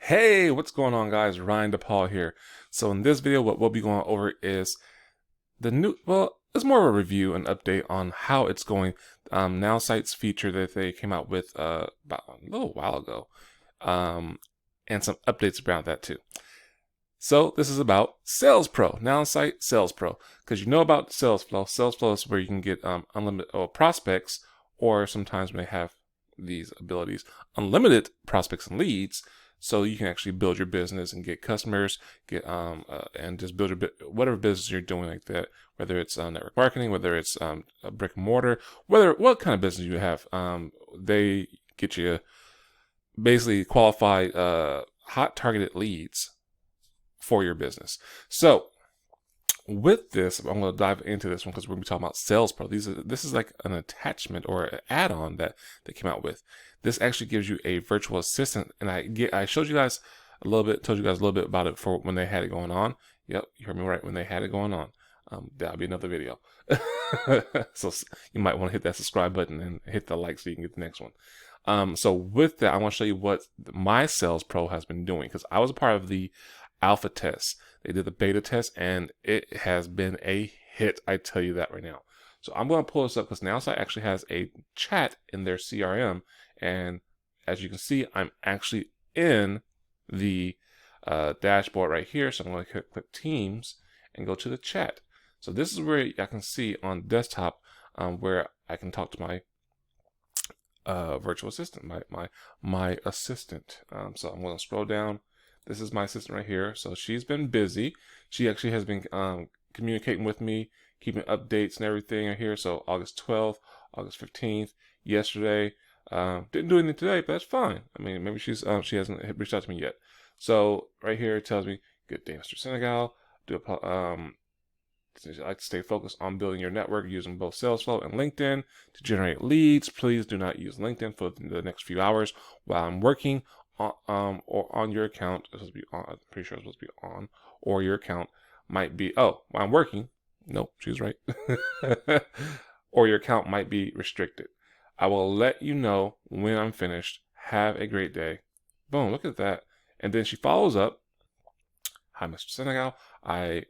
Hey, what's going on, guys? Ryan DePaul here. So in this video, what we'll be going over is it's more of a review and update on how it's going. Nowsite's feature that they came out with about a little while ago, and some updates around that too. So this is about SalesPro, Nowsite SalesPro, because you know about SalesFlow. SalesFlow is where you can get unlimited prospects, or sometimes when they have these abilities, unlimited prospects and leads. So you can actually build your business and get customers, and just build whatever business you're doing like that. Whether it's network marketing, whether it's a brick and mortar, what kind of business you have, they get you basically qualified hot targeted leads for your business. So with this, I'm going to dive into this one because we're going to be talking about SalesPro. This is like an attachment or an add-on that they came out with. This actually gives you a virtual assistant, and I showed you guys a little bit, told you guys a little bit about it for when they had it going on. Yep, you heard me right, when they had it going on. That'll be another video. So you might want to hit that subscribe button and hit the like so you can get the next one. So with that, I want to show you what my SalesPro has been doing, because I was a part of the alpha test. They did the beta test, and it has been a hit. I tell you that right now. So I'm going to pull this up because Nowsite actually has a chat in their CRM. And as you can see, I'm actually in the dashboard right here. So I'm going to click Teams and go to the chat. So this is where I can see on desktop where I can talk to my virtual assistant, my assistant. So I'm going to scroll down. This is my assistant right here. So she's been busy. She actually has been communicating with me, keeping updates and everything right here. So August 12th, August 15th, yesterday. Didn't do anything today, but that's fine. I mean, maybe she hasn't reached out to me yet. So right here it tells me, good day, Mr. Senegal. I like to stay focused on building your network using both SalesFlow and LinkedIn to generate leads. Please do not use LinkedIn for the next few hours while I'm working or on your account. It's supposed to be on. I'm pretty sure it's supposed to be on, or your account might be. Oh, while I'm working. Nope, she's right. Or your account might be restricted. I will let you know when I'm finished. Have a great day. Boom, look at that. And then she follows up. Hi, Mr. Senegal. I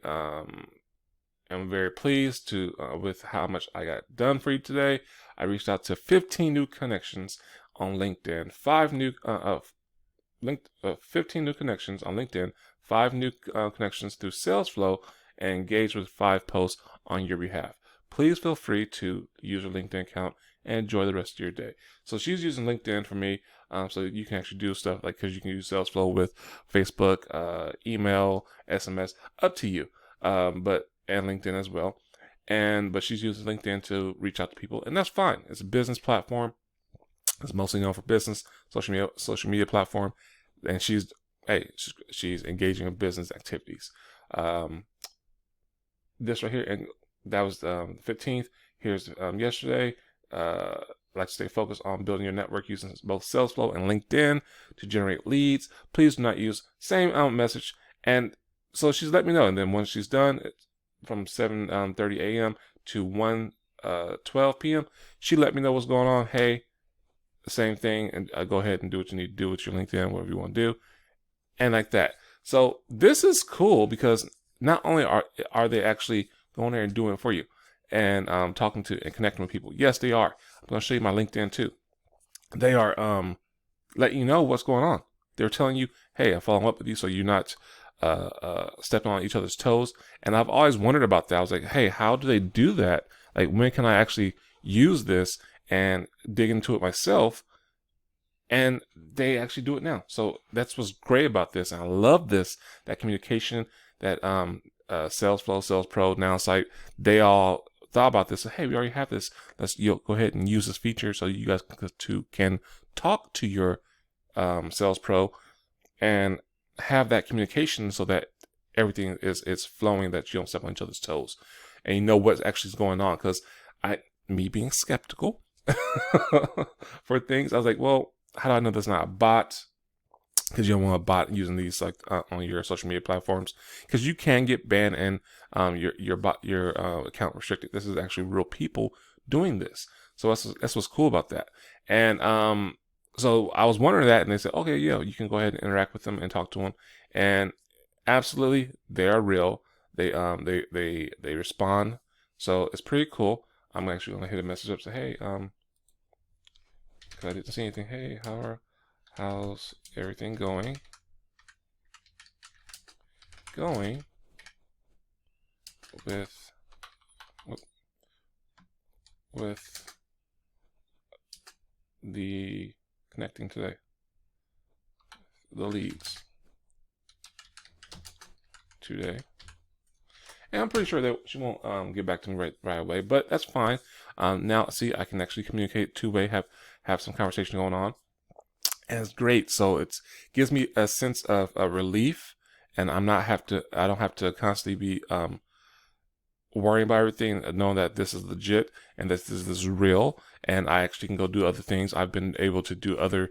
am very pleased with how much I got done for you today. I reached out to 15 new connections on LinkedIn, 15 new connections on LinkedIn, 5 new connections through SalesFlow, and engaged with 5 posts on your behalf. Please feel free to use your LinkedIn account and enjoy the rest of your day. So she's using LinkedIn for me, so you can actually do stuff like, because you can use SalesFlow with Facebook, email, SMS, up to you, and LinkedIn as well. But she's using LinkedIn to reach out to people, and that's fine. It's a business platform. It's mostly known for business, social media platform, and she's engaging in business activities. This right here, and that was the 15th. Here's yesterday. Like to stay focused on building your network using both SalesFlow and LinkedIn to generate leads. Please do not use same message. And so she's let me know. And then once she's done, from 7:30 a.m. to 1:12 p.m., she let me know what's going on. Hey, the same thing, and go ahead and do what you need to do with your LinkedIn, whatever you want to do, and like that. So this is cool because not only are they actually going there and doing it for you, and talking to and connecting with people. Yes, they are. I'm going to show you my LinkedIn too. They are letting you know what's going on. They're telling you, hey, I'm following up with you so you're not stepping on each other's toes. And I've always wondered about that. I was like, hey, how do they do that? Like, when can I actually use this and dig into it myself? And they actually do it now. So that's what's great about this. And I love that communication that SalesFlow, SalesPro, Nowsite, they all thought about this. So, hey, we already have this. Let's go ahead and use this feature so you guys can talk to your SalesPro and have that communication so that everything is flowing, that you don't step on each other's toes, and you know what's actually going on. Because me being skeptical for things, I was like, well, how do I know that's not a bot? Because you don't want a bot using these like on your social media platforms, because you can get banned and your account restricted. This is actually real people doing this, so that's what's cool about that. And So I was wondering that, and they said, okay, yeah, you can go ahead and interact with them and talk to them, and absolutely, they are real. They respond, so it's pretty cool. I'm actually gonna hit a message up, say, hey, cause I didn't see anything. Hey, how's everything going? Going with with the connecting today, the leads today. And I'm pretty sure that she won't get back to me right away, but that's fine. Now, see, I can actually communicate two-way, have some conversation going on, and it's great. So it gives me a sense of relief, and I don't have to constantly be worrying about everything, knowing that this is legit and this is real, and I actually can go do other things. I've been able to do other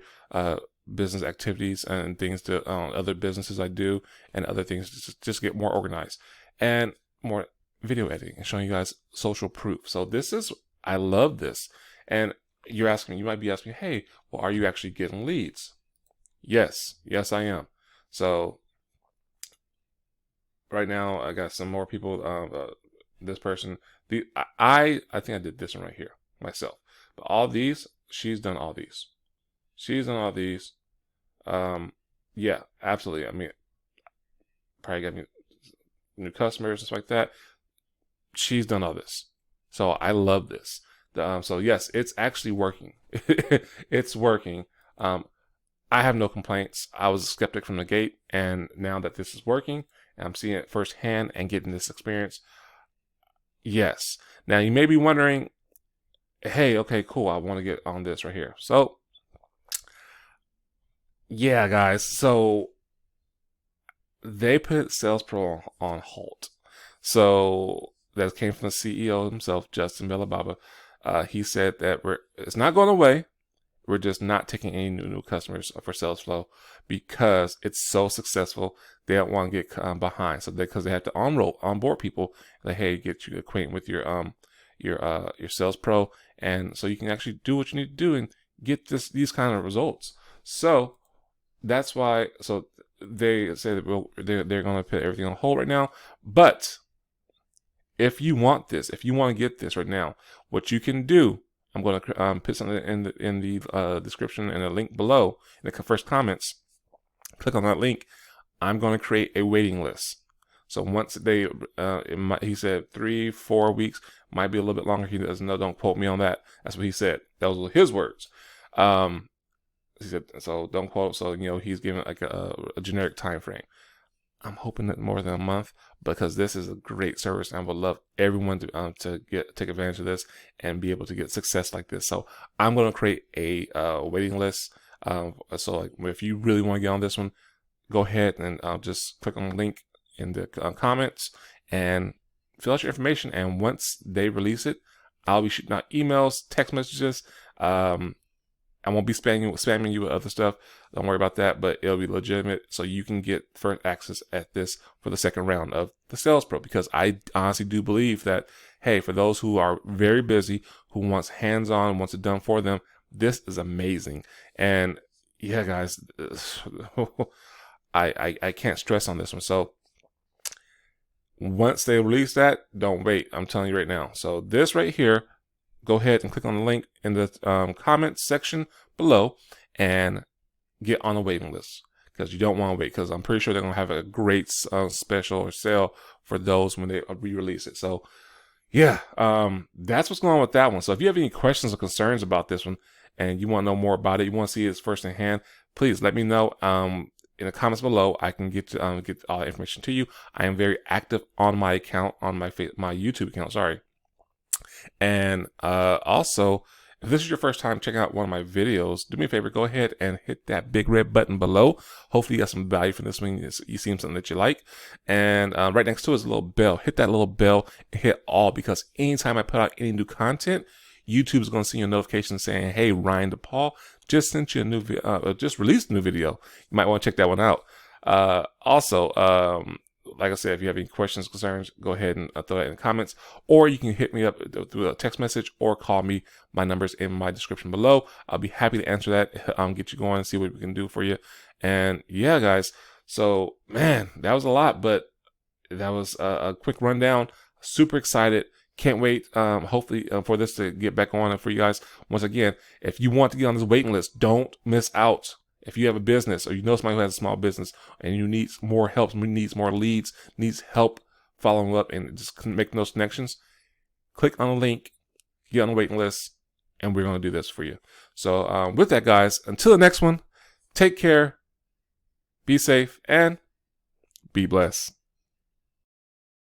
business activities and things to other businesses I do, and other things just get more organized and more video editing and showing you guys social proof. So I love this. And you might be asking, hey, well, are you actually getting leads? Yes, I am. So right now I got some more people. This person, I think I did this one right here myself. But all these, she's done all these. She's done all these. Yeah, absolutely. I mean, probably got new customers, stuff like that. She's done all this. So I love this. So yes, it's actually working. It's working. I have no complaints. I was a skeptic from the gate, and now that this is working, and I'm seeing it firsthand and getting this experience, yes. Now you may be wondering, hey, okay, cool, I want to get on this right here. So yeah, guys, so they put SalesPro on halt. So that came from the CEO himself, Justin Belababa. He said that it's not going away. We're just not taking any new customers for SalesFlow because it's so successful. They don't want to get behind. So because they have to onboard people, like, hey, get you acquainted with your SalesPro, and so you can actually do what you need to do and get these kind of results. So that's why. So they say that they're going to put everything on hold right now. But if you want this, if you want to get this right now, what you can do, I'm going to put something in the description and a link below in the first comments. Click on that link. I'm going to create a waiting list. So once he said 3-4 weeks, might be a little bit longer. He doesn't know. Don't quote me on that. That's what he said. Those were his words. He said, so don't quote. So he's giving like a generic time frame. I'm hoping that more than a month, because this is a great service, and I would love everyone to take advantage of this and be able to get success like this. So I'm going to create a waiting list. So like, if you really want to get on this one, go ahead and just click on the link in the comments and fill out your information. And once they release it, I'll be shooting out emails, text messages. I won't be spamming you with other stuff. Don't worry about that, but it'll be legitimate, so you can get first access at this for the second round of the SalesPro, because I honestly do believe that, hey, for those who are very busy, who wants hands-on, wants it done for them, this is amazing. And yeah, guys, I can't stress on this one. So once they release that, don't wait. I'm telling you right now. So this right here, go ahead and click on the link in the comments section below and get on the waiting list, because you don't want to wait, because I'm pretty sure they're going to have a great special or sale for those when they re-release it. So yeah, that's what's going on with that one. So if you have any questions or concerns about this one and you want to know more about it, you want to see it first in hand, please let me know in the comments below. I can get all the information to you. I am very active on my account, on my YouTube account, sorry. And also, if this is your first time checking out one of my videos, do me a favor, go ahead and hit that big red button below. Hopefully you got some value from this one. You see something that you like. And right next to it is a little bell. Hit that little bell and hit all, because anytime I put out any new content, YouTube is going to see your notification saying, hey, Ryan DePaul just sent you a new just released a new video. You might want to check that one out. Also, like I said, if you have any questions, concerns, go ahead and throw that in the comments, or you can hit me up through a text message or call me. My number's in my description below. I'll be happy to answer that, get you going, see what we can do for you. And yeah, guys. So man, that was a lot, but that was a quick rundown. Super excited. Can't wait, hopefully, for this to get back on for you guys. Once again, if you want to get on this waiting list, don't miss out. If you have a business or you know somebody who has a small business and you need more help, needs more leads, needs help following up and just making those connections, click on the link, get on the waiting list, and we're going to do this for you. So with that, guys, until the next one, take care, be safe, and be blessed.